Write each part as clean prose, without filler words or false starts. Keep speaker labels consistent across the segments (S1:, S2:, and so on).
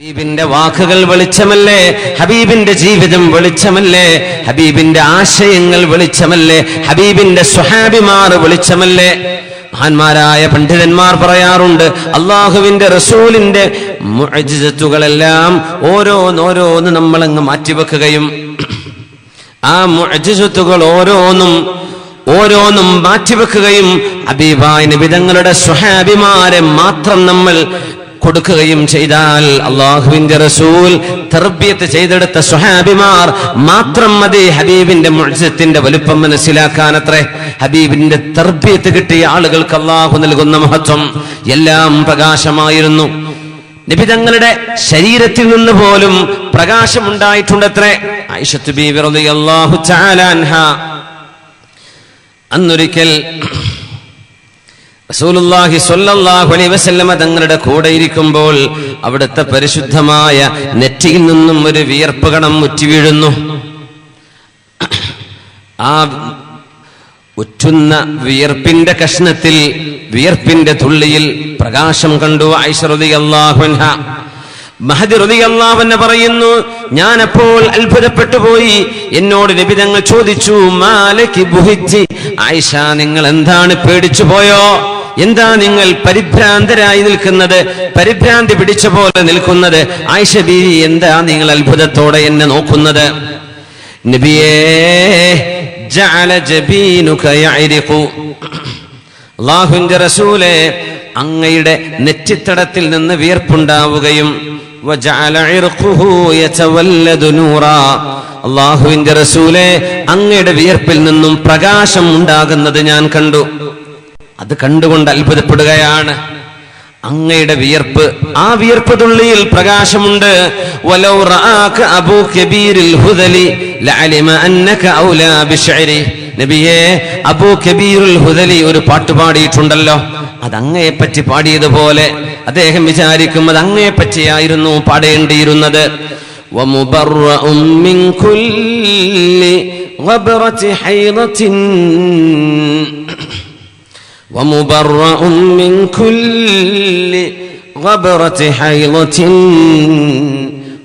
S1: ഹബീബിന്റെ വാക്കുകൾ വെളിച്ചമല്ലേ? ഹബീബിന്റെ ജീവിതം വെളിച്ചമല്ലേ? ഹബീബിന്റെ ആശയങ്ങൾ വെളിച്ചമല്ലേ? ഹബീബിന്റെ സ്വഹാബിമാർ വെളിച്ചമല്ലേ? മഹാന്മാരായ പണ്ഡിതന്മാർ പറയാറുണ്ട്, അള്ളാഹുവിന്റെ റസൂലിന്റെ മുഅ്ജിസത്തുകളെല്ലാം ഓരോന്നോരോന്ന് നമ്മളങ്ങ് മാറ്റിവെക്കുകയും ആ മുഅ്ജിസത്തുകൾ ഓരോന്നും മാറ്റിവെക്കുകയും ഹബീബായ നബി തങ്ങളുടെ സ്വഹാബിമാരെ മാത്രം നമ്മൾ കൊടുക്കുകയും ചെയ്താൽ അള്ളാഹുവിന്റെ റസൂൽ തർബിയത്ത് ചെയ്തെടുത്ത സ്വഹാബിമാർ മാത്രം മതി ഹബീബിന്റെ മുഅ്ജിസത്തിന്റെ വലുപ്പം മനസ്സിലാക്കാനത്രേ. ഹബീബിന്റെ തർബിയത്ത് കിട്ടിയ ആളുകൾക്ക് അള്ളാഹു നൽകുന്ന മഹത്വം എല്ലാം പ്രകാശമായിരുന്നു. നബി തങ്ങളുടെ ശരീരത്തിൽ നിന്ന് പോലും പ്രകാശമുണ്ടായിട്ടുണ്ടത്രേ. ആയിഷത്ത് ബീവി റളിയല്ലാഹു തആല അൻഹ അന്നൊരിക്കൽ റസൂലുള്ളാഹി സ്വല്ലല്ലാഹു അലൈഹി വസല്ലമ തങ്ങളുടെ കൂടെ ഇരിക്കുമ്പോൾ അവിടുത്തെ പരിശുദ്ധമായ നെറ്റിയിൽ നിന്നും ഒരു വിയർപ്പ് കണം ഉറ്റി വീഴുന്നു. ആ ഉറ്റുന്ന വിയർപ്പിന്റെ കഷ്ണത്തിൽ, വിയർപ്പിന്റെ തുള്ളിയിൽ പ്രകാശം കണ്ടു ആയിഷ റളിയല്ലാഹു അൻഹ. മഹദി റളിയല്ലാഹു അൻഹ പറയുന്നു, ഞാൻ അപ്പോൾ അത്ഭുതപ്പെട്ടു പോയി. എന്നോട് നബി തങ്ങൾ ചോദിച്ചു, മാലകി ബുഹിജ്ജി, ആയിഷ നിങ്ങൾ എന്താണ് പേടിച്ചു പോയോ? എന്താ നിങ്ങൾ പരിഭ്രാന്തരായി നിൽക്കുന്നത്, പരിഭ്രാന്തി പിടിച്ച പോലെ നിൽക്കുന്നത്? ആയിഷ ബീവി, എന്താ നിങ്ങൾ അത്ഭുതത്തോടെ എന്നെ നോക്കുന്നത്? നബിയേ, ജഅല ജബീനുക യഅരിഖു, അല്ലാഹുവിന്റെ റസൂലേ, അങ്ങയുടെ നെറ്റിത്തടത്തിൽ നിന്ന് വിയർപ്പുണ്ടാവുകയും വജഅല ഇർഖുഹു യതവല്ലദു നൂറാ, അല്ലാഹുവിന്റെ റസൂലേ, അങ്ങയുടെ വിയർപ്പിൽ നിന്നും പ്രകാശം ഉണ്ടാകുന്നത് ഞാൻ കണ്ടു. അത് കണ്ടുകൊണ്ട് അത്ഭുതപ്പെടുകയാണ്. അങ്ങയുടെ വിയർപ്പ്, ആ വിയർപ്പ് തുള്ളിയിൽ പ്രകാശമുണ്ട്. വലൗ റആക അബൂ കബീറുൽ ഹുദലി ലഅലിമ അന്നക ഔലാ ബിശ്ഇരി, നബിയേ, അബൂ കബീറുൽ ഹുദലി ഒരു പാട്ട് പാടിയിട്ടുണ്ടല്ലോ, അത് അങ്ങയെ പറ്റി പാടിയതുപോലെ അദ്ദേഹം വിചാരിക്കും അത് അങ്ങയെ പറ്റിയായിരുന്നു പാടേണ്ടിയിരുന്നത്. വമുബറഉം മിൻ കുല്ലി ഗബ്റതി ഹൈറത്തിൻ ومبرأ من كل غبرة حيضة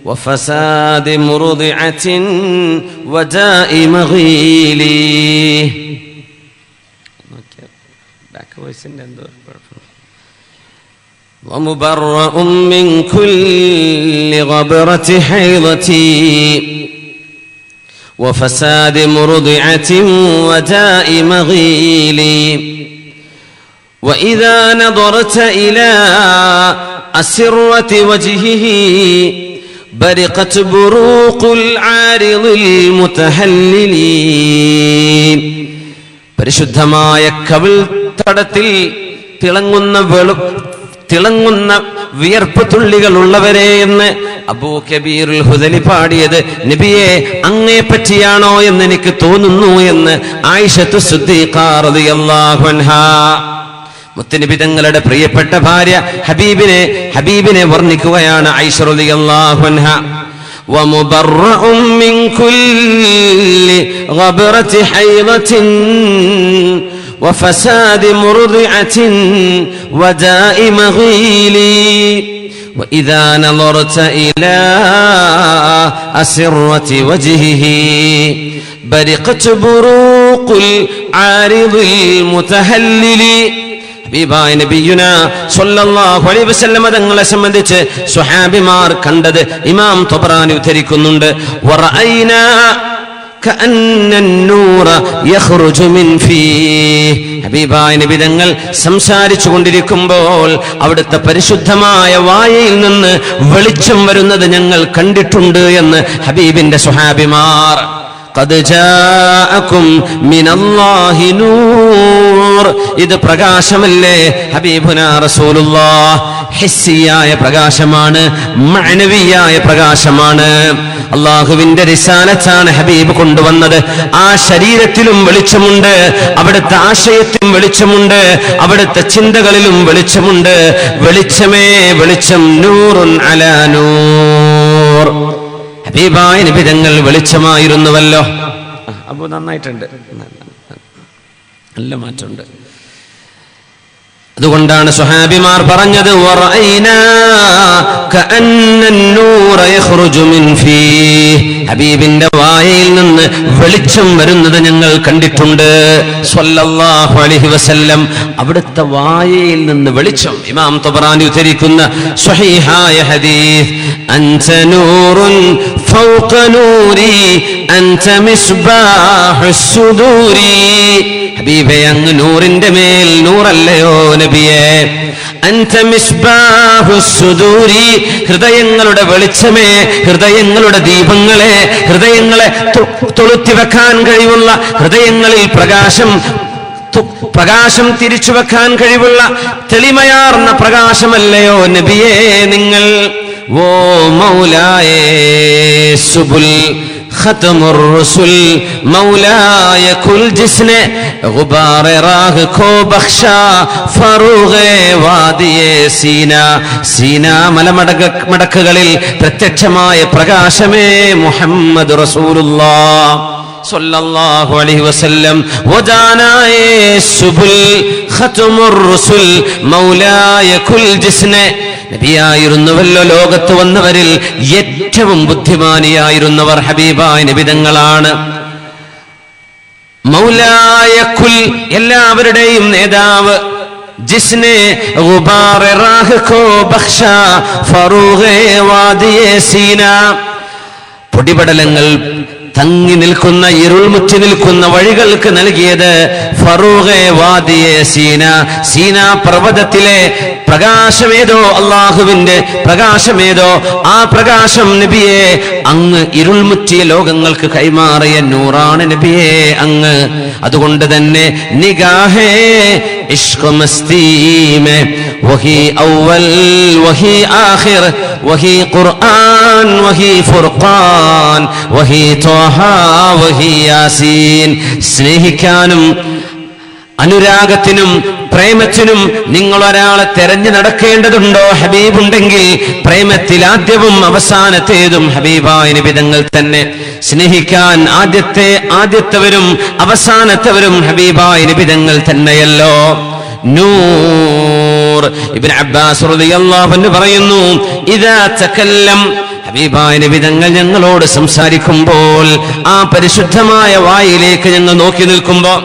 S1: وفساد مرضعة وداء مغيل. ومبرأ من كل غبرة حيضة وفساد مرضعة وداء مغيل. وإذا نظرت إلى أسرة وجهه برقت بروق العارض المتهلل. പരിശുദ്ധമായ കവിൾ തടത്തിൽ തിളങ്ങുന്ന വിയർപ്പ് തുള്ളികൾ ഉള്ളവരെ എന്ന് അബൂ കബീറുൽ ഹുദലി പാടിയത് നബിയെ അങ്ങേ പറ്റിയാണോ എന്ന് എനിക്ക് തോന്നുന്നു എന്ന് ആയിഷത്തു സിദ്ദീഖ റളിയല്ലാഹു അൻഹാ, മുത്തനബി തങ്ങളുടെ പ്രിയപ്പെട്ട ഭാര്യ ഹബീബിനെ വർണ്ണിക്കുകയാണ് ആയിഷ റളിയല്ലാഹു അൻഹ. വമുബറഉം മിൻ കുല്ലി ഗബ്റതി ഹൈളത്തിൻ വഫസാദി മുർദിഅത്തിൻ വദാഇ മഗീലി. وإذا نظرت إلى أسرة وجهه برقت بروق العارض المتهلل. ഹബീബായ നബിയുനാ സ്വല്ലല്ലാഹു അലൈഹി വസല്ലം തങ്ങളെ സംബന്ധിച്ച് സ്വഹാബിമാർ കണ്ടത് ഇമാം ത്വബറാനി ഉദ്ധരിക്കുന്നുണ്ട്. വറഅയ്നാ കഅന്ന അന്നൂറ യഖ്റുജു മിൻ ഫീഹി, ഹബീബായ നബി തങ്ങൾ സംസാരിച്ചു കൊണ്ടിരിക്കുമ്പോൾ അവിടുത്തെ പരിശുദ്ധമായ വായയിൽ നിന്ന് വെളിച്ചം വരുന്നത് ഞങ്ങൾ കണ്ടിട്ടുണ്ട് എന്ന് ഹബീബിന്റെ സ്വഹാബിമാർ. ഖദ് ജാഅകും മിനല്ലാഹി നൂർ, ഇത് പ്രകാശമല്ലേ ഹബീബുനാ റസൂലുള്ളാഹ്? ഹിസ്സിയായ പ്രകാശമാണ്, മഅനവിയായ പ്രകാശമാണ്. അല്ലാഹുവിന്റെ റിസാലത്താണ് ഹബീബ് കൊണ്ടുവന്നത്. ആ ശരീരത്തിലും വെളിച്ചമുണ്ട്, അവിടുത്തെ ആശയത്തിലും വെളിച്ചമുണ്ട്, അവിടുത്തെ ചിന്തകളിലും വെളിച്ചമുണ്ട്. വെളിച്ചമേ വെളിച്ചം, നൂറുൻ അലാ നൂർ. ഹബീബായ നബി തങ്ങൾ വെളിച്ചമായിരുന്നുവല്ലോ. അപ്പൊ നന്നായിട്ടുണ്ട്, നല്ല മാറ്റമുണ്ട്. അതുകൊണ്ടാണ് സ്വഹാബിമാർ പറഞ്ഞത് ഹബീബിന്റെ വായയിൽ നിന്ന് വെളിച്ചം വരുന്നത് ഞങ്ങൾ കണ്ടിട്ടുണ്ട് സ്വല്ലല്ലാഹു അലൈഹി വസല്ലം. അവിടുത്തെ വായയിൽ നിന്ന് വെളിച്ചം. ഇമാം തബറാനി ഉദ്ധരിക്കുന്ന സ്വഹീഹായ ഹദീസ്, അൻത നൂറുൻ ഫൗക നൂരി അൻത മിസ്ബാഹുസ് സുദൂരി. ഹബീബേ, അങ്ങ് നൂറിന്റെ മേൽ നൂറല്ലയോ നബിയേ? അൻത മിസ്ബാഹുസ് സുദൂരി, ഹൃദയങ്ങളുടെ വെളിച്ചമേ, ഹൃദയങ്ങളുടെ ദീപങ്ങളെ, ഹൃദയങ്ങളെ തൊളുത്തി വെക്കാൻ കഴിവുള്ള, ഹൃദയങ്ങളിൽ പ്രകാശം തിരിച്ചു വെക്കാൻ കഴിവുള്ള തെളിമയാർന്ന പ്രകാശമല്ലയോ നബിയേ നിങ്ങൾ? ഓ മൗലായേ സുബുൽ ഖതമുർ റസൂൽ മൗലായ കുൽ ജിസ്നെ ഗുബാറെ റാഹ് ഖോ ബഖ്ഷാ ഫറൂഗെ വാദിയെ സീന. സീന മലമടക്കുകളിൽ പ്രത്യക്ഷമായ പ്രകാശമേ മുഹമ്മദ് റസൂലുള്ളാഹ് സല്ലല്ലാഹു അലൈഹി വസല്ലം. വജാനായേ സുബുൽ ഖതമുർ റസൂൽ മൗലായ കുൽ ജിസ്നെ. നബിയായിരുന്നുവല്ലോ ലോകത്ത് വന്നവരിൽ ഏറ്റവും ബുദ്ധിമാനിയായിരുന്നവർ ഹബീബായ നബിതങ്ങളാണ്. മൗലായ കുൽ, എല്ലാവരുടെയും നേതാവ്. ജിസ്നെ ഗുബാറെ റാഹ് ഖോ ബഖ്ഷാ ഫറൂഗെ വാദിയെ സീന. പൊടിപടലങ്ങൾ തങ്ങി നിൽക്കുന്ന, ഇരുൾമുറ്റി നിൽക്കുന്ന വഴികൾക്ക് നൽകിയത് ഫറൂഗെ വാദിയെ സീന. സീന പർവ്വതത്തിലെ പ്രകാശമേതോ, അള്ളാഹുവിന്റെ പ്രകാശമേതോ, ആ പ്രകാശം നബിയെ അങ്ങ് ഇരുൾമുറ്റിയ ലോകങ്ങൾക്ക് കൈമാറിയ നൂറാണ് നബിയെ അങ്ങ്. അതുകൊണ്ട് തന്നെ നിഗാഹേ ഇഷ്ഖ് മസ്തീമേ വഹി അവൽ വഹി ആഖിർ വഹി ഖുർആൻ വഹി ഫുർഖാൻ വഹി ത്വഹ വഹി യാസീൻ. സ്നേഹിക്കാനും അനുരാഗത്തിനും പ്രേമത്തിനും നിങ്ങൾ ഒരാളെ തെരഞ്ഞു നടക്കേണ്ടതുണ്ടോ? ഹബീബുണ്ടെങ്കിൽ പ്രേമത്തിൽ ആദ്യവും അവസാനത്തേതും ഹബീബായ നബിതങ്ങൾ തന്നെ. സ്നേഹിക്കാൻ ആദ്യത്തവരും അവസാനത്തവരും ഹബീബായ നബിതങ്ങൾ തന്നെയല്ലോ. നൂർ. ഇബ്നു അബ്ബാസ് റളിയല്ലാഹു അൻഹു പറയുന്നു, ഇദാ തകല്ലം, ഹബീബായ നബിതങ്ങൾ ഞങ്ങളോട് സംസാരിക്കുമ്പോൾ ആ പരിശുദ്ധമായ വായിലേക്ക് ഞങ്ങൾ നോക്കി നിൽക്കുമ്പോൾ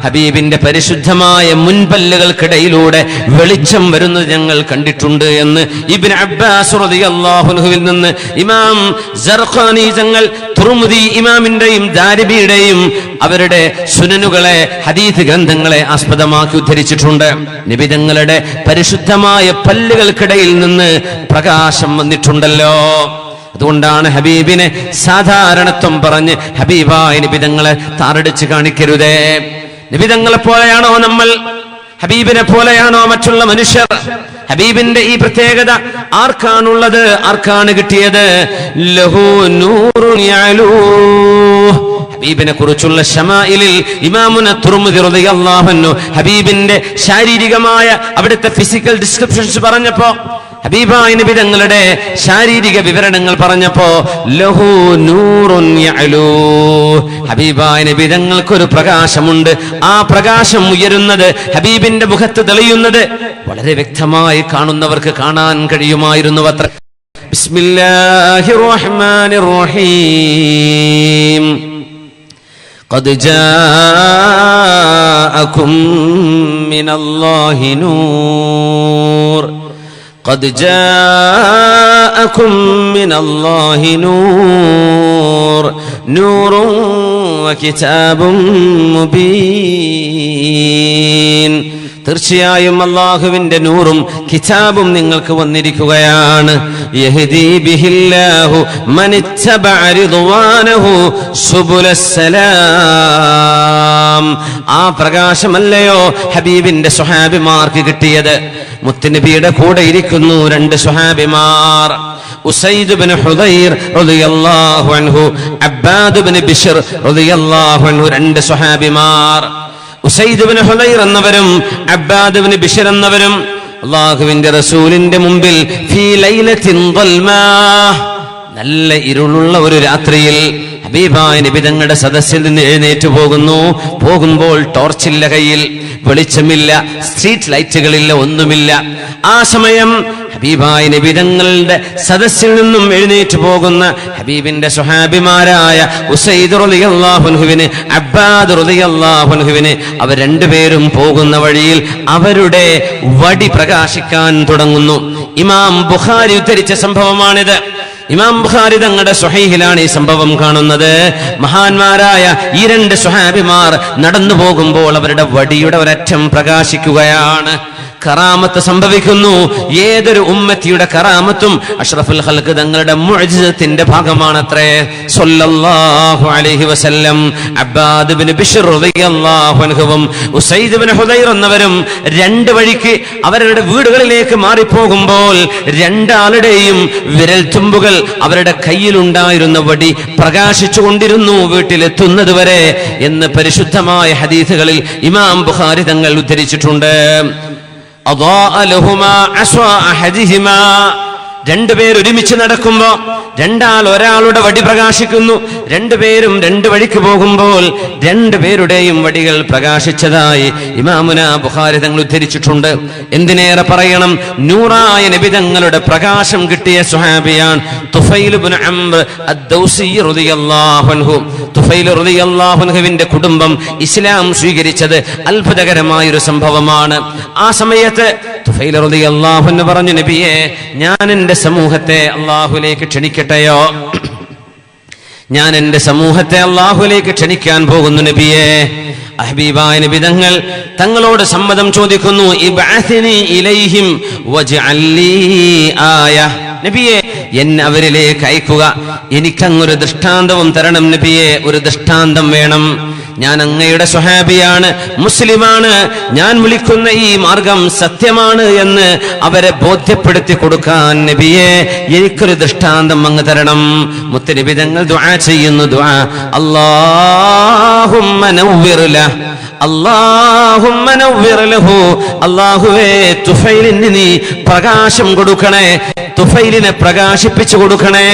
S1: ഹബീബിന്റെ പരിശുദ്ധമായ മുൻപല്ലുകൾക്കിടയിലൂടെ വെളിച്ചം വരുന്നത് ഞങ്ങൾ കണ്ടിട്ടുണ്ട് എന്ന് ഇബ്നു അബ്ബാസ് റളിയല്ലാഹു അൻഹുവിൽ നിന്ന് ഇമാം സർഖാനി തങ്ങൾ തുർമുദി ഇമാമിന്റെയും ദാരിബിയുടെയും അവരുടെ സുനനുകളെ, ഹദീസ് ഗ്രന്ഥങ്ങളെ ആസ്പദമാക്കി ഉദ്ധരിച്ചിട്ടുണ്ട്. നബിതങ്ങളുടെ പരിശുദ്ധമായ പല്ലുകൾക്കിടയിൽ നിന്ന് പ്രകാശം വന്നിട്ടുണ്ടല്ലോ. അതുകൊണ്ടാണ് ഹബീബിനെ സാധാരണത്വം പറഞ്ഞ് ഹബീബായ നബിതങ്ങളെ താറടിച്ച് കാണിക്കരുതേ. നബിതങ്ങളെ പോലെയാണോ നമ്മൾ? ഹബീബിനെ പോലെയാണോ മറ്റുള്ള മനുഷ്യർ? ഹബീബിന്റെ ഈ പ്രത്യേകത ആർക്കാണുള്ളത്? ആർക്കാണ് കിട്ടിയത്? ലഹു നൂറുൻ യഅലൂ. ഹബീബിനെ കുറിച്ചുള്ള ശമാഇലിൽ ഇമാമുന തുർമുദി റളിയല്ലാഹു അൻഹു ഹബീബിന്റെ ശാരീരികമായ അവിടുത്തെ ഫിസിക്കൽ ഡിസ്ക്രിപ്ഷൻസ് പറഞ്ഞപ്പോ, ഹബീബായ നബി തങ്ങളുടെ ശാരീരിക വിവരണങ്ങൾ പറഞ്ഞപ്പോ ലഹു നൂറുൻ യഅലൂ, ഹബീബായ നബി തങ്ങൾക്കൊരു പ്രകാശമുണ്ട്. ആ പ്രകാശം ഉയരുന്നത്, ഹബീബിന്റെ മുഖത്ത് തെളിയുന്നത് വളരെ വ്യക്തമായി കാണുന്നവർക്ക് കാണാൻ കഴിയുമായിരുന്നു അത്ര. ബിസ്മില്ലാഹിർ റഹ്മാനിർ റഹീം. ഖദ് ജാഅകും മിനല്ലാഹി നൂർ. قد جاءكم من الله نور نور وكتاب مبين. തീർച്ചയായും അല്ലാഹുവിന്റെ നൂറും കിതാബും നിങ്ങൾക്ക് വന്നിരിക്കുകയാണ്. യഹ്ദീ ബിഹില്ലാഹു മനിത്തബഅ റിദ്വാനഹു സുബുലസ്സലാം. ആ പ്രകാശമല്ലയോ ഹബീബിന്റെ സ്വഹാബിമാർക്ക് കിട്ടിയത്? മുത്തുനബിയുടെ കൂടെ ഇരിക്കുന്നു രണ്ട് സ്വഹാബിമാർ, ഉസൈദ് ഇബ്നു ഹുദൈർ റളിയല്ലാഹു അൻഹു, അബ്ബാദ് ഇബ്നു ബിശ്ർ റളിയല്ലാഹു അൻഹു, രണ്ട് സ്വഹാബിമാർ. ഉസൈദ് ഇബ്നു ഹുദൈർ എന്നവരും അബ്ബാദ് ഇബ്നു ബിശ്ർ എന്നവരും അല്ലാഹുവിന്റെ റസൂലിന്റെ മുമ്പിൽ ഫീ ലൈലത്തിൻ ളൽമാ, നല്ല ഇരുളുള്ള ഒരു രാത്രിയിൽ ഹബീബായ നബി തങ്ങളുടെ സദസ്സിൽ നിന്ന് എഴുന്നേറ്റ് പോകുമ്പോൾ ടോർച്ചില്ല കയ്യിൽ, വെളിച്ചമില്ല, സ്ട്രീറ്റ് ലൈറ്റുകളില്ല, ഒന്നുമില്ല. ആ സമയം ഹബീബായ നബി തങ്ങളുടെ സദസ്സിൽ നിന്നും എഴുന്നേറ്റ് പോകുന്ന ഹബീബിന്റെ സ്വഹാബിമാരായ ഉസൈദ് റളിയല്ലാഹു അൻഹുവിന്, അബ്ബാദ് റളിയല്ലാഹു അൻഹുവിന്, അവർ രണ്ടുപേരും പോകുന്ന വഴിയിൽ അവരുടെ വടി പ്രകാശിക്കാൻ തുടങ്ങുന്നു. ഇമാം ബുഖാരി ഉദ്ധരിച്ച സംഭവമാണിത്. ഇമാം ബുഖാരി തങ്ങളുടെ സ്വഹീഹിലാണ് ഈ സംഭവം കാണുന്നത്. മഹാന്മാരായ ഈ രണ്ട് സ്വഹാബിമാർ നടന്നു പോകുമ്പോൾ അവരുടെ വടിയുടെ ഒരറ്റം പ്രകാശിക്കുകയാണ്. കറാമത്ത് സംഭവിക്കുന്നു. ഏതൊരു ഉമ്മത്തിയുടെ കറാമത്തും അഷ്റഫുൽ ഖൽഖ് തങ്ങളുടെ മുഅ്ജിസത്തിന്റെ ഭാഗമാണത്രേ. സ്വല്ലല്ലാഹു അലൈഹി വസല്ലം അബ്ബാദ് ഇബ്നു ബിശ്ർ റളിയല്ലാഹു അൻഹുവും ഉസൈദ് ഇബ്നു ഹുദൈർ എന്നവരും രണ്ട് വഴിക്ക് അവരുടെ വീടുകളിലേക്ക് മാറിപ്പോകുമ്പോൾ രണ്ടാളുടെയും വിരൽത്തുമ്പുകൾ അവരുടെ കയ്യിലുണ്ടായിരുന്ന വടി പ്രകാശിച്ചു കൊണ്ടിരുന്നു വീട്ടിലെത്തുന്നത് വരെ എന്ന് പരിശുദ്ധമായ ഹദീസുകളിൽ ഇമാം ബുഖാരി തങ്ങൾ ഉദ്ധരിച്ചിട്ടുണ്ട്. രണ്ടുപേർ ഒരുമിച്ച് നടക്കുമ്പോ ഒരാളുടെ വടി പ്രകാശിക്കുന്നു. രണ്ടുപേരും രണ്ട് വഴിക്ക് പോകുമ്പോൾ രണ്ടുപേരുടെയും വടികൾ പ്രകാശിച്ചതായി ഇമാമുന ബുഖാരി തങ്ങൾ ഉദ്ധരിച്ചിട്ടുണ്ട്. എന്തിനേറെ പറയണം, നൂറായ നബി തങ്ങളുടെ പ്രകാശം കിട്ടിയ സ്വഹാബിയാണ് തുഫൈൽ ഇബ്നു അംർ അദ്ദൗസി റളിയല്ലാഹു അൻഹു. തുഫൈൽ റളിയല്ലാഹു അൻഹുവിന്റെ കുടുംബം ഇസ്ലാം സ്വീകരിച്ചത് അത്ഭുതകരമായ ഒരു സംഭവമാണ്. ആ സമയത്ത് തുഫൈൽ റളിയല്ലാഹു അൻഹു പറഞ്ഞു, നബിയെ, ഞാൻ എന്റെ സമൂഹത്തെ അല്ലാഹുവിലേക്ക് ക്ഷണിക്കട്ടെയോ? ഞാൻ എന്റെ സമൂഹത്തെ അല്ലാഹുവിലേക്ക് ക്ഷണിക്കാൻ പോകുന്നു നബിയെ. ഹബീബായ നബി തങ്ങളോട് സമ്മതം ചോദിക്കുന്നു. ഇബ്അത്നി ഇലൈഹിം വജ്അൽ ലീ ആയ. നബിയെ, എന്നെ അവരിലേക്ക് അയക്കുക, എനിക്കങ്ങൊരു ദൃഷ്ടാന്തവും തരണം നബിയെ. ഒരു ദൃഷ്ടാന്തം വേണം. ഞാൻ അങ്ങയുടെ സ്വഹാബിയാണ്, മുസ്ലിമാണ്, ഞാൻ വിളിക്കുന്ന ഈ മാർഗം സത്യമാണ് എന്ന് അവരെ ബോധ്യപ്പെടുത്തി കൊടുക്കാൻ നബിയെ എനിക്കൊരു ദൃഷ്ടാന്തം അങ്ങ് തരണം. മുത്തനബി തങ്ങൾ ദുആ ചെയ്യുന്നു. ദുആ, അല്ലാഹുമ്മ നവ്വിർ ലഹു, അല്ലാഹുമ്മ നവ്വിർ ലഹു. അല്ലാഹുവേ, തുഫൈലിന് നീ പ്രകാശം കൊടുക്കണേ, തുഫൈലിനെ പ്രകാശിപ്പിച്ചു കൊടുക്കണേ.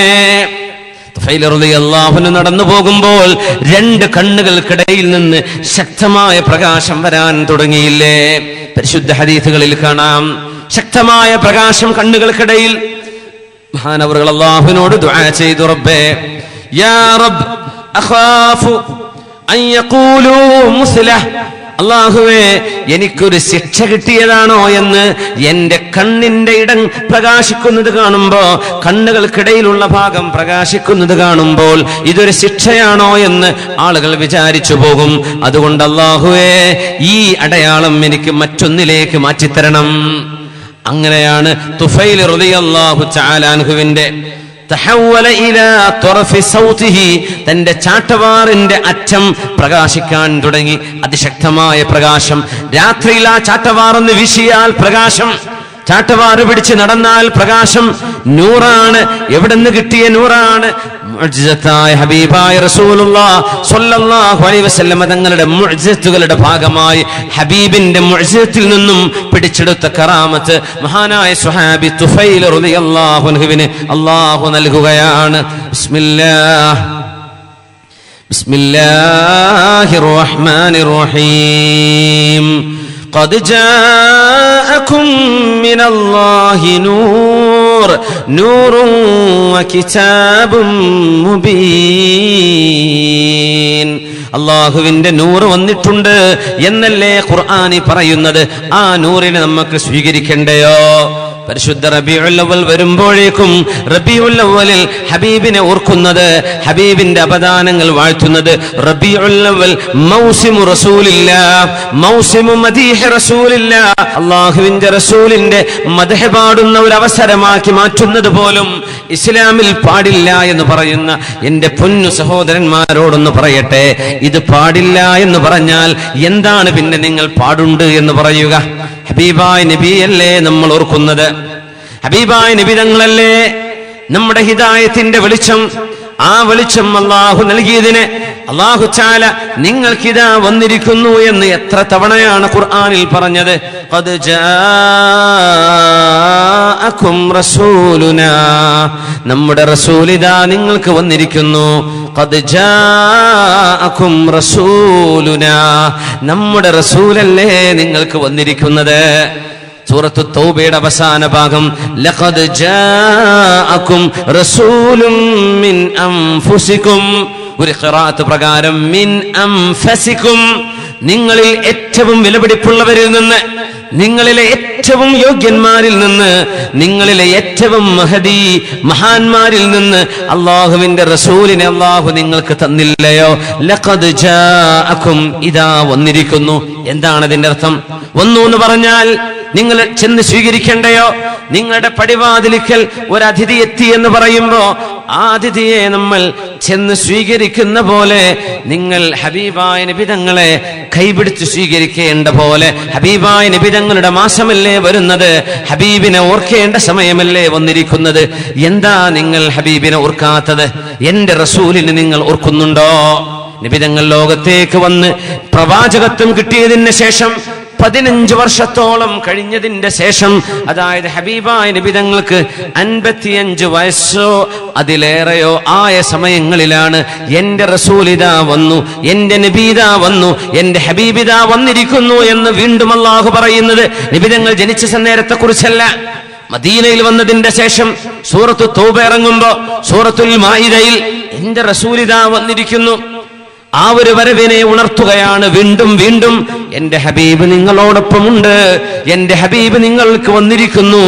S1: തുഫൈൽ റളിയല്ലാഹു അൻഹു നടന്നു പോകുമ്പോൾ രണ്ട് കണ്ണുകൾക്കിടയിൽ നിന്ന് ശക്തമായ പ്രകാശം വരാൻ തുടങ്ങിയില്ലേ? പരിശുദ്ധ ഹദീസുകളിൽ കാണാം, ശക്തമായ പ്രകാശം കണ്ണുകൾക്കിടയിൽ. മഹാനവറുകൾ അല്ലാഹുവിനോട് ദുആ ചെയ്തു, റബ്ബേ, യാ റബ്ബ്, അഖാഫു അൻ യഖൂലു മുസ്ലഹ്. അല്ലാഹുവേ, എനിക്കൊരു ശിക്ഷ കിട്ടിയതാണോ എന്ന് എന്റെ കണ്ണിന്റെ ഇടം പ്രകാശിക്കുന്നത് കാണുമ്പോ, കണ്ണുകൾക്കിടയിലുള്ള ഭാഗം പ്രകാശിക്കുന്നത് കാണുമ്പോൾ ഇതൊരു ശിക്ഷയാണോ എന്ന് ആളുകൾ വിചാരിച്ചു പോകും. അതുകൊണ്ട് അല്ലാഹുവേ, ഈ അടയാളം എനിക്ക് മറ്റൊന്നിലേക്ക് മാറ്റിത്തരണം. അങ്ങനെയാണ് തുഫൈൽ റളിയല്ലാഹു തആല അൻഹുവിന്റെ തന്റെ ചാട്ടവാറിന്റെ അറ്റം പ്രകാശിക്കാൻ തുടങ്ങി. അതിശക്തമായ പ്രകാശം. രാത്രിയിൽ ആ ചാട്ടവാറൊന്ന് വീശിയാൽ പ്രകാശം, ചാട്ടവാറ് പിടിച്ച് നടന്നാൽ പ്രകാശം. നൂറാണ്. എവിടെന്ന് കിട്ടിയ നൂറാണ്? മുഅ്ജിസത്തായ ഹബീബായ റസൂലുള്ളാഹി സ്വല്ലല്ലാഹു അലൈഹി വസല്ലം തങ്ങളുടെ മുഅ്ജിസത്തുകളുടെ ഭാഗമായി ഹബീബിന്റെ മുഅ്ജിസത്തിൽ നിന്നും പിടിച്ചെടുത്ത കറാമത്ത് മഹാനായ സ്വഹാബി തുഫൈൽ റളിയല്ലാഹു അൻഹുവിന് അല്ലാഹു നൽകുകയാണ്. ബിസ്മില്ലാഹിർ റഹ്മാനിർ റഹീം. ഖദ് ജാഅകും മിനല്ലാഹി നൂറുൻ വകിതാബും മുബീൻ. അല്ലാഹുവിന്റെ നൂറ് വന്നിട്ടുണ്ട് എന്നല്ലേ ഖുർആനി പറയുന്നത്. ആ നൂറിനെ നമുക്ക് സ്വീകരിക്കണ്ടയോ? പരിശുദ്ധ റബീഉൽ അവ്വൽ വരുമ്പോഴേക്കും റബീഉൽ അവ്വലിൽ ഹബീബിനെ ഓർക്കുന്നത്, ഹബീബിന്റെ അപദാനങ്ങൾ വാഴ്ത്തുന്നത്. റബീഉൽ അവ്വൽ മൗസിമു റസൂലില്ലാഹ്, മൗസിമു മദീഹ് റസൂലില്ലാഹ്, അല്ലാഹുവിന്റെ റസൂലിന്റെ മദ്ഹ് പാടുന്ന ഒരു അവസരമാക്കി മാറ്റുന്നത് പോലും ഇസ്ലാമിൽ പാടില്ല എന്ന് പറയുന്ന എന്റെ പൊന്നു സഹോദരന്മാരോടൊന്ന് പറയട്ടെ, ഇത് പാടില്ല എന്ന് പറഞ്ഞാൽ എന്താണ് പിന്നെ നിങ്ങൾ പാടുണ്ട് എന്ന് പറയുക? ഹബീബായ നബിയല്ലേ നമ്മൾ ഓർക്കുന്നത്? ഹബീബായ നബി തങ്ങളല്ലേ നമ്മുടെ ഹിദായത്തിന്റെ വെളിച്ചം? ആ വെളിച്ചം അല്ലാഹു നൽകിയതിനെ അല്ലാഹു തആല നിങ്ങൾക്കിതാ വന്നിരിക്കുന്നു എന്ന് എത്ര തവണയാണ് ഖുർആനിൽ പറഞ്ഞത്? ഖദ് ജാഅ ജാഅകും റസൂലുനാ, നമ്മുടെ റസൂലിദാ നിങ്ങൾക്ക് വന്നിരിക്കുന്നു. ഖദ് ജാഅകും റസൂലുനാ, നമ്മുടെ റസൂലല്ലേ നിങ്ങൾക്ക് വന്നിരിക്കുന്നത്. സൂറത്തു തൗബയുടെ അവസാന ഭാഗം ലഖദ് ജാഅകും റസൂലും മിൻ അൻഫുസികും, ഒരു ഖിറാഅത്ത് പ്രകാരം മിൻ അൻഫസികും, നിങ്ങളിൽ ഏറ്റവും വിലപിടിപ്പുള്ളവരിൽ നിന്ന്, നിങ്ങളിലെ ഏറ്റവും യോഗ്യന്മാരിൽ നിന്ന്, നിങ്ങളിലെ ഏറ്റവും മഹദി മഹാന്മാരിൽ നിന്ന് അല്ലാഹുവിന്റെ റസൂലിനെ അല്ലാഹു നിങ്ങൾക്ക് തന്നില്ലയോ? ലഖദ് ജാഅകും, ഇതാ വന്നിരിക്കുന്നു. എന്താണ് അതിന്റെ അർത്ഥം? വന്നു എന്ന് പറഞ്ഞാൽ നിങ്ങൾ ചെന്ന് സ്വീകരിക്കേണ്ടയോ? നിങ്ങളുടെ പടിവാതിലിക്കൽ ഒരു അതിഥി എത്തി എന്ന് പറയുമ്പോ ആ അതിഥിയെ നമ്മൾ ചെന്ന് സ്വീകരിക്കുന്ന പോലെ നിങ്ങൾ ഹബീബായ നബി തങ്ങളെ കൈപിടിച്ച് സ്വീകരിക്കേണ്ട പോലെ, ഹബീബായ നബി തങ്ങളുടെ മാസമല്ലേ വരുന്നത്, ഹബീബിനെ ഓർക്കേണ്ട സമയമല്ലേ വന്നിരിക്കുന്നത്. എന്താ നിങ്ങൾ ഹബീബിനെ ഓർക്കാത്തത്? എന്റെ റസൂലിനെ നിങ്ങൾ ഓർക്കുന്നുണ്ടോ? നബി തങ്ങൾ ലോകത്തേക്ക് വന്ന് പ്രവാചകത്വം കിട്ടിയതിന് ശേഷം 15 വർഷത്തോളം കഴിഞ്ഞതിന്റെ ശേഷം, അതായത് ഹബീബായ നബി തങ്ങൾക്ക് 55 വയസ്സോ അതിലേറെയോ ആയ സമയങ്ങളിലാണ് എന്റെ റസൂലിദാ വന്നു, എന്റെ നബീദാ വന്നു, എന്റെ ഹബീബിദാ വന്നിരിക്കുന്നു എന്ന് വീണ്ടും അല്ലാഹു പറയുന്നത് നബി തങ്ങൾ ജനിച്ച നേരത്തെ കുറിച്ചല്ല. മദീനയിൽ വന്നതിന്റെ ശേഷം സൂറത്തു തൗബ ഇറങ്ങുമ്പോ സൂറത്തുൽ മാഇദയിൽ എന്റെ റസൂലിദാ വന്നിരിക്കുന്നു, ആ ഒരു വരവിനെ ഉണർത്തുകയാണ് വീണ്ടും വീണ്ടും. എന്റെ ഹബീബ് നിങ്ങളോടൊപ്പമുണ്ട്, എന്റെ ഹബീബ് നിങ്ങൾക്ക് വന്നിരിക്കുന്നു,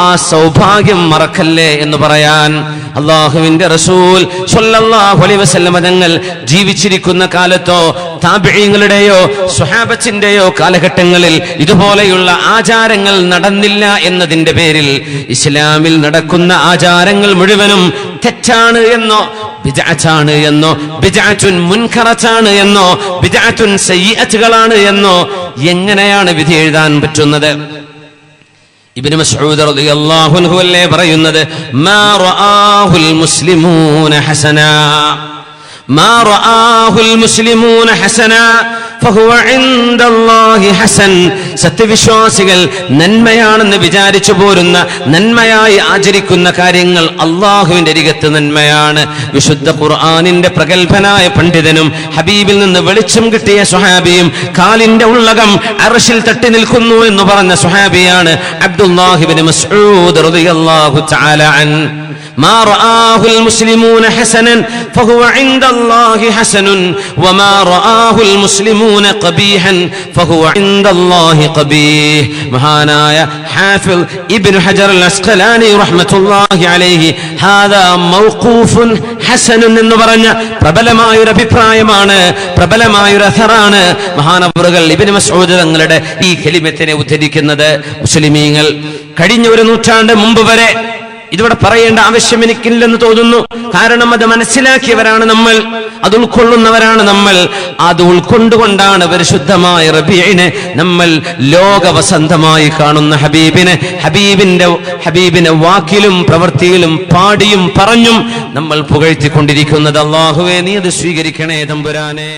S1: ആ സൗഭാഗ്യം മറക്കല്ലേ എന്ന് പറയാൻ അല്ലാഹുവിന്റെ റസൂൽ സ്വല്ലല്ലാഹു അലൈഹി വസല്ലം തങ്ങൾ ജീവിച്ചിരിക്കുന്ന കാലത്തോ താബിഈങ്ങളുടെയോ സ്വഹാബത്തിന്റെയോ കാലഘട്ടങ്ങളിൽ ഇതുപോലെയുള്ള ആചാരങ്ങൾ നടന്നില്ല എന്നതിന്റെ പേരിൽ ഇസ്ലാമിൽ നടക്കുന്ന ആചാരങ്ങൾ മുഴുവനും തെറ്റാണ് എന്നോ ബിദ്അത്താണ് എന്നോ ബിദ്അത്തുൻ മുൻകറത്താണ് എന്നോ ബിദ്അത്തുൻ സയ്യിഅത്തുകളാണ് എന്നോ എങ്ങനെയാണ് വിധി എഴുതാൻ പറ്റുന്നത്? ഇബ്നു മസ്ഊദ് റളിയല്ലാഹു അൻഹു അല്ലേ പറയുന്നത്, മാ റആഹുൽ മുസ്ലിമൂന ഹസനാ, മാ റആഹുൽ മുസ്ലിമൂന ഹസനാ ഫഹുവ ഇൻദല്ലാഹി ഹസൻ. സത്യവിശ്വാസികൾ നന്മയാണെന്ന് വിചാരിച്ചു പോരുന്ന, നന്മയായി ആചരിക്കുന്ന കാര്യങ്ങൾ അള്ളാഹുവിന്റെ അരികത്ത് നന്മയാണ്. വിശുദ്ധ ഖുർആനിന്റെ പ്രഗൽഭനായ പണ്ഡിതനും ഹബീബിൽ നിന്ന് വെളിച്ചം കിട്ടിയ സ്വഹാബിയും കാലിന്റെ ഉള്ളകം അർശിൽ തട്ടി നിൽക്കുന്നു എന്ന് പറഞ്ഞ സ്വഹാബിയാണ് അബ്ദുല്ലാഹി ഇബ്നു മസ്ഊദ് റളിയല്ലാഹു തആല അൻഹു. ما رآه المسلمون حسنا فهو عند الله حسن وما رآه المسلمون قبيحا فهو عند الله قبيح. മഹാനായ ഹാഫിദ് ഇബ്നു ഹജർ അൽ അസ്ഖലാനി റഹ്മത്തുള്ളാഹി അലൈഹി ഹാദാ മൗഖൂഫുൻ ഹസനുൻ എന്ന് പറഞ്ഞ പ്രബലമായ ഒരു അഭിപ്രായമാണ്, പ്രബലമായ ഒരു അഥറാണ് മഹാനവറുകൾ ഇബ്നു മസ്ഊദ് തങ്ങളുടെ ഈ കലിമത്തിനെ ഉദ്ധരിക്കുന്നത്. മുസ്ലിമീങ്ങൾ കഴിഞ്ഞ ഒരു നൂറ്റാണ്ട് മുമ്പ് വരെ ഇതിവിടെ പറയേണ്ട ആവശ്യം എനിക്കില്ലെന്ന് തോന്നുന്നു. കാരണം അത് മനസ്സിലാക്കിയവരാണ് നമ്മൾ, അത് ഉൾക്കൊള്ളുന്നവരാണ് നമ്മൾ. അത് ഉൾക്കൊണ്ടുകൊണ്ടാണ് പരിശുദ്ധമായ റബീഇനെ നമ്മൾ ലോകവസന്തമായി കാണുന്ന ഹബീബിനെ വാക്കിലും പ്രവൃത്തിയിലും പാടിയും പറഞ്ഞും നമ്മൾ പുകഴ്ത്തിക്കൊണ്ടിരിക്കുന്നത്. അല്ലാഹുവേ, നീ അത് സ്വീകരിക്കണേ തമ്പുരാനെ.